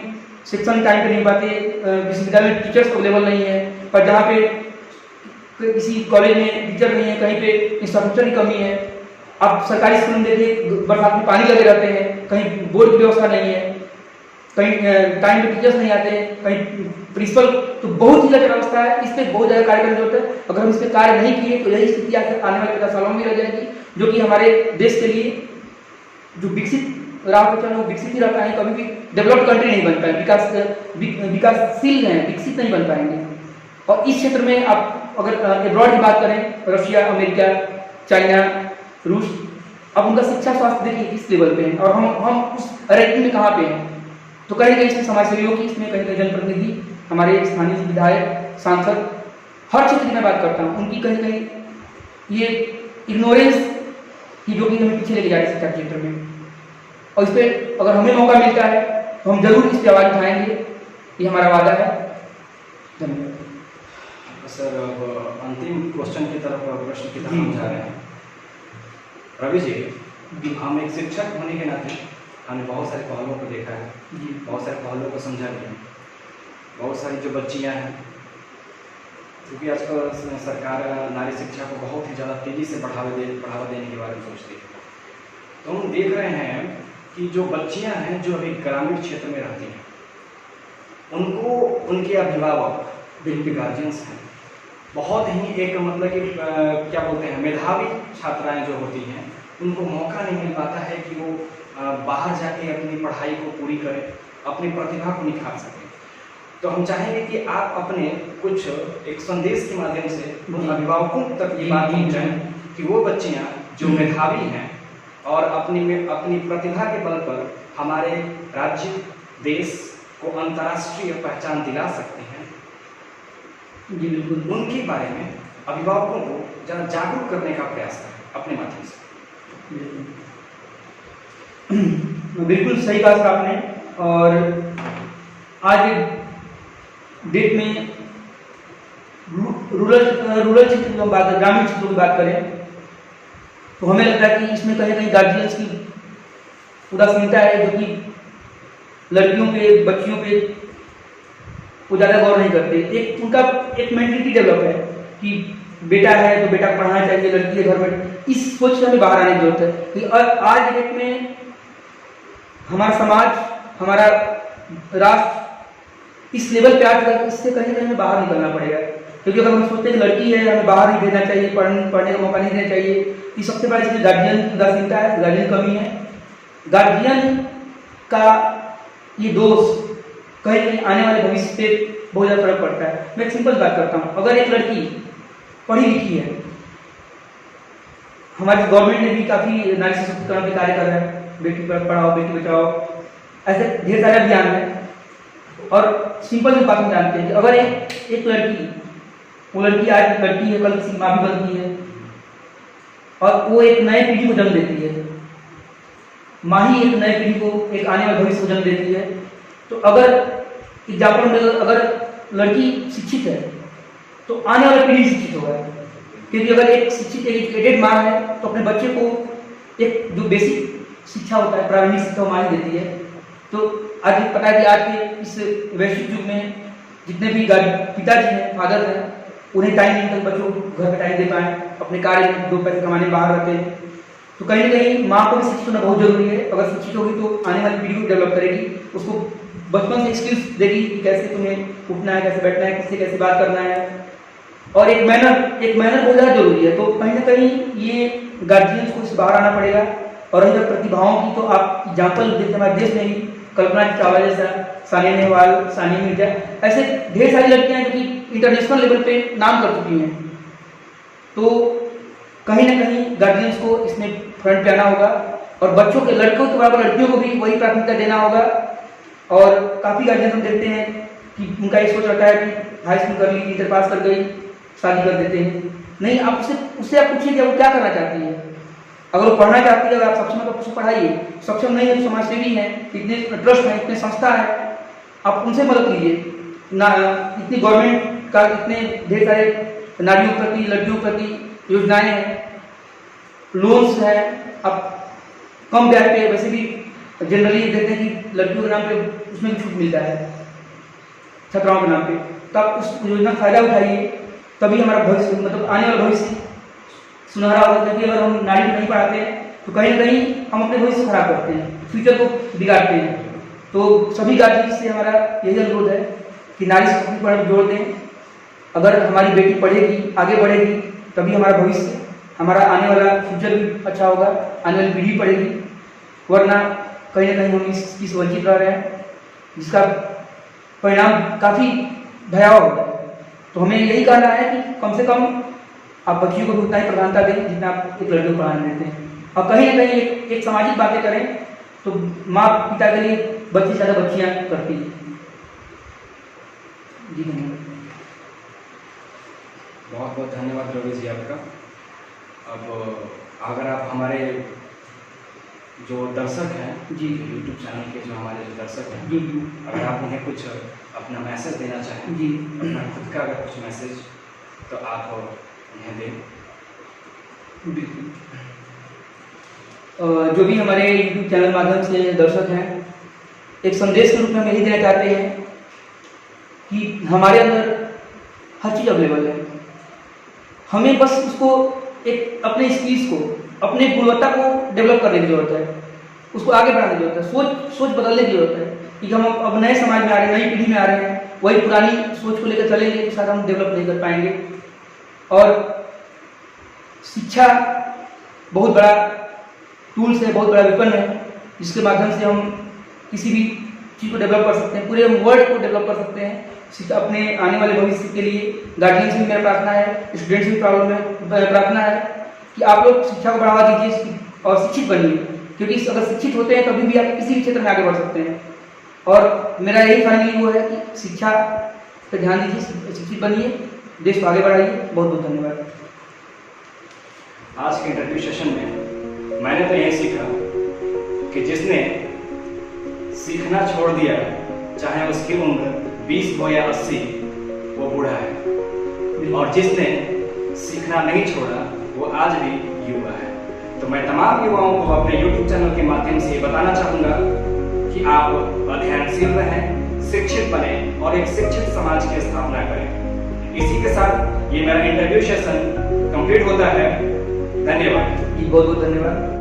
शिक्षण टाइम पे नहीं पाते, विश्वविद्यालय में टीचर्स अवेलेबल नहीं है, और जहाँ पे किसी कॉलेज में टीचर नहीं है, कहीं पे इंफ्रास्ट्रक्चर की कमी है। अब सरकारी स्कूल में देखिए बरसात में पानी लगे रहते हैं, कहीं बोर्ड की व्यवस्था नहीं है, कहीं टाइम पे टीचर्स नहीं आते, कहीं प्रिंसिपल, तो बहुत ही लचर अवस्था है। इस पर बहुत ज़्यादा कार्य करने की जरूरत है। अगर हम इस पर कार्य नहीं किए तो यही स्थिति आने वाले 50 सालों में रह जाएगी, जो कि हमारे देश के लिए जो विकसित राह पे चलो, विकसित ही रह पाएंगे, कभी भी डेवलप्ड कंट्री नहीं बन पाएंगे, विकासशील हैं, विकसित नहीं बन पाएंगे। और इस क्षेत्र में आप अगर एब्रॉड की बात करें, रशिया, अमेरिका, चाइना, रूस, अब उनका शिक्षा स्वास्थ्य देखिए किस लेवल पे है, और हम उस रैंकिंग में कहाँ पे हैं। तो कहीं कहीं इसमें समाज सेवियों की, इसमें कहीं कहीं जनप्रतिनिधि, हमारे स्थानीय विधायक, सांसद, हर क्षेत्र की मैं बात करता हूँ, उनकी कहीं कहीं ये इग्नोरेंस की जो कि हमें पीछे लेके जा रही है शिक्षा क्षेत्र में। और इस पर अगर हमें मौका मिलता है तो हम जरूर इस पर आवाज उठाएंगे, ये हमारा वादा है। धन्यवाद सर। अब अंतिम क्वेश्चन की तरफ, प्रश्न की तरफ हम जा रहे हैं। रवि जी, हम एक शिक्षक होने के नाते हमने बहुत सारे पहलुओं को देखा है, बहुत सारे पहलुओं को समझा भी है। बहुत सारी जो बच्चियां हैं, क्योंकि आजकल सरकार नारी शिक्षा को बहुत ही ज़्यादा तेज़ी से बढ़ावा देने के बारे में सोचती है, तो हम देख रहे हैं कि जो बच्चियां हैं जो अभी ग्रामीण क्षेत्र में रहती हैं, उनको उनके अभिभावक, जिनके गार्जियंस हैं, बहुत ही एक मतलब कि क्या बोलते हैं, मेधावी छात्राएं जो होती हैं, उनको मौका नहीं मिल पाता है कि वो बाहर जाके अपनी पढ़ाई को पूरी करें, अपनी प्रतिभा को निखार सकें। तो हम चाहेंगे कि आप अपने कुछ एक संदेश के माध्यम से उन अभिभावकों तक ये बात पहुँचाएं कि वो बच्चियाँ जो मेधावी हैं और अपनी प्रतिभा के बल पर हमारे राज्य, देश को अंतर्राष्ट्रीय पहचान दिला सकते हैं, जी बिल्कुल, उनके बारे में अभिभावकों को ज़रा जागरूक करने का प्रयास करें अपने माध्यम से। बिल्कुल सही बात कहा आपने। और आज डेट में रूरल क्षेत्र की बात करें, ग्रामीण क्षेत्रों की बात करें, तो हमें लगता है कि इसमें कहीं कहीं गार्जियंस की उदासीनता है, जो कि लड़कियों पे, बच्चियों पे वो ज़्यादा गौर नहीं करते। एक उनका एक मेंटलिटी डेवलप है कि बेटा है तो बेटा को पढ़ाना चाहिए, लड़की है घर में, इस सोच से हमें बाहर आने की जरूरत है। कि आज डेट में हमारा समाज, हमारा राष्ट्र इस लेवल पे आ चुका है, इससे कहीं कहीं हमें बाहर निकलना पड़ेगा। क्योंकि अगर हम सोचते हैं कि लड़की है, हमें बाहर नहीं भेजना चाहिए, पढ़ने का मौका नहीं देना चाहिए, ये सबसे बड़ा इसमें गार्जियन की उदासीनता है, गार्जियन कमी है। गार्जियन का ये दोष कहीं कहीं आने वाले भविष्य पे बहुत ज़्यादा फर्क पड़ता है। मैं एक सिंपल बात करता हूँ, अगर एक लड़की पढ़ी लिखी है, हमारी गवर्नमेंट ने भी काफ़ी नारी सशक्तिकरण पे कार्य कर रहा है, बेटी पढ़ाओ बेटी बचाओ, ऐसे ढेर सारे अभियान है। और सिंपल बात हम जानते हैं कि अगर एक लड़की, वो लड़की आज लड़की है, कल किसी माँ भी बनती है, और वो एक नए पीढ़ी को जन्म देती है, माँ ही एक नए पीढ़ी को, एक आने वाले भविष्य को जन्म देती है। तो अगर एग्जाम्पल में अगर लड़की शिक्षित है तो आने वाला पीढ़ी शिक्षित होगा। क्योंकि अगर एक शिक्षित एजुकेटेड माँ है तो अपने बच्चे को एक जो बेसिक शिक्षा होता है, प्रारंभिक शिक्षा वो माँ ही देती है। तो आज पता है कि आज के इस वैश्विक युग में जितने भी पिताजी हैं, फादर हैं, उन्हें टाइम नहीं मिलता बच्चों को घर पे टाइम दे पाएँ, अपने कार्य में 2 पैसे कमाने बाहर रहते हैं। तो कहीं ना कहीं माँ को भी शिक्षित होना बहुत जरूरी है। अगर शिक्षित होगी तो आने वाली पीढ़ी को डेवलप करेगी, उसको बचपन से स्किल्स देगी कि कैसे तुम्हें उठना है, कैसे बैठना है, किससे कैसे बात करना है, और एक मैनर बहुत ज़्यादा जरूरी है। तो कहीं ना कहीं ये गार्जियंस को इससे बाहर आना पड़ेगा। और रही बात प्रतिभाओं की, तो आप एग्जाम्पल देखते हमारे देश में भी कल्पना चावला जैसा, सानिया नेहवाल, सानिया मिर्जा, ऐसे ढेर सारी लड़कियां जो कि इंटरनेशनल लेवल पे नाम कर चुकी हैं। तो कहीं ना कहीं गार्जियंस को इसमें फ्रंट पे आना होगा, और बच्चों के, लड़कों के बराबर लड़कियों को भी वही प्राथमिकता देना होगा। और काफ़ी गार्जियन हम देखते हैं कि उनका ये सोच रहता है कि हाई स्कूल कर ली, इंटर पास कर गई, शादी कर देते हैं। नहीं, आप उससे आप पूछिए कि वो क्या करना चाहती है। अगर वो पढ़ना चाहती है, अगर आप सक्षम है तो उसको पढ़ाइए, सक्षम नहीं है तो समाजसेवी हैं, इतने ट्रस्ट हैं, इतने संस्था है, आप उनसे मदद लीजिए ना। इतनी गवर्नमेंट का इतने ढेर सारे नारियों प्रति, लड़कियों प्रति योजनाएं हैं, लोन्स हैं, आप कम ब्याज पे, वैसे भी जनरली देखते हैं कि लड़कियों के नाम पे उसमें भी छूट मिलता है छात्राओं के नाम पे। तो आप उस योजना का फायदा उठाइए, तभी हमारा भविष्य, मतलब आने वाला भविष्य सुनहरा होगा। क्योंकि अगर हम नारी को नहीं पढ़ाते हैं तो कहीं ना कहीं हम अपने भविष्य खराब करते हैं, फ्यूचर को बिगाड़ते हैं। तो सभी गार्जियन से हमारा यही अनुरोध है कि नारी शक्ति पर जोर दें। अगर हमारी बेटी पढ़ेगी, आगे बढ़ेगी, तभी हमारा भविष्य, हमारा आने वाला फ्यूचर भी अच्छा होगा, आने वाली पीढ़ी पढ़ेगी। वरना कहीं ना कहीं हम इस चीज़ से वंचित रह रहे हैं, जिसका परिणाम काफ़ी भयावह होता है। तो हमें यही कहना है कि कम से कम आप बच्चियों को भी उतना ही प्रधानता दें जितना आप एक लड़के को पढ़ाने देते हैं, और कहीं ना कहीं एक सामाजिक बातें करें तो माँ पिता के लिए बच्चे से ज़्यादा बच्चियाँ करती हैं। जी धन्यवाद। बहुत बहुत धन्यवाद रवि जी आपका। अब अगर आप हमारे जो दर्शक हैं जी यूट्यूब चैनल के जो हमारे जो दर्शक हैं, जी अगर आप उन्हें कुछ अपना मैसेज देना चाहें, जी अपना खुद का अगर कुछ मैसेज, तो आप उन्हें दें। बिल्कुल। जो भी हमारे यूट्यूब चैनल माध्यम से दर्शक हैं, एक संदेश के रूप में हम यही देना चाहते हैं कि हमारे अंदर हर चीज़ अवेलेबल है, हमें बस उसको एक अपने स्किल्स को, अपने गुणवत्ता को डेवलप करने की जरूरत है, उसको आगे बढ़ाने की जरूरत है, सोच बदलने की जरूरत है। कि हम अब नए समाज में आ रहे हैं, नई पीढ़ी में आ रहे हैं, वही पुरानी सोच को लेकर चलेंगे तो शायद हम डेवलप नहीं कर पाएंगे। और शिक्षा बहुत बड़ा टूल्स है, बहुत बड़ा वेपन है, जिसके माध्यम से हम किसी भी चीज़ को डेवलप कर सकते हैं, पूरे वर्ल्ड को डेवलप कर सकते हैं। अपने आने वाले भविष्य के लिए गार्जियन से भी मेरा प्रार्थना है, स्टूडेंट्स से भी प्रार्थना है कि आप लोग शिक्षा को बढ़ावा दीजिए और शिक्षित बनिए, क्योंकि अगर शिक्षित होते हैं तभी भी आप किसी भी क्षेत्र में आगे बढ़ सकते हैं। और मेरा यही फाइनली वो है कि शिक्षा पर ध्यान दीजिए, शिक्षित बनिए, देश को आगे बढ़ाइए। बहुत बहुत धन्यवाद। आज के इंटरव्यू सेशन में मैंने तो यही सीखा कि जिसने सीखना छोड़ दिया, चाहे उसकी उम्र 20 हो या 80, वो बूढ़ा है, और जिसने सीखना नहीं छोड़ा वो आज भी युवा है। तो मैं तमाम युवाओं को अपने YouTube चैनल के माध्यम से बताना चाहूँगा कि आप अध्ययनशील रहें, शिक्षित बने और एक शिक्षित समाज की स्थापना करें। इसी के साथ ये मेरा इंटरव्यू सेशन कंप्लीट होता है। धन्यवाद। जी बहुत बहुत धन्यवाद।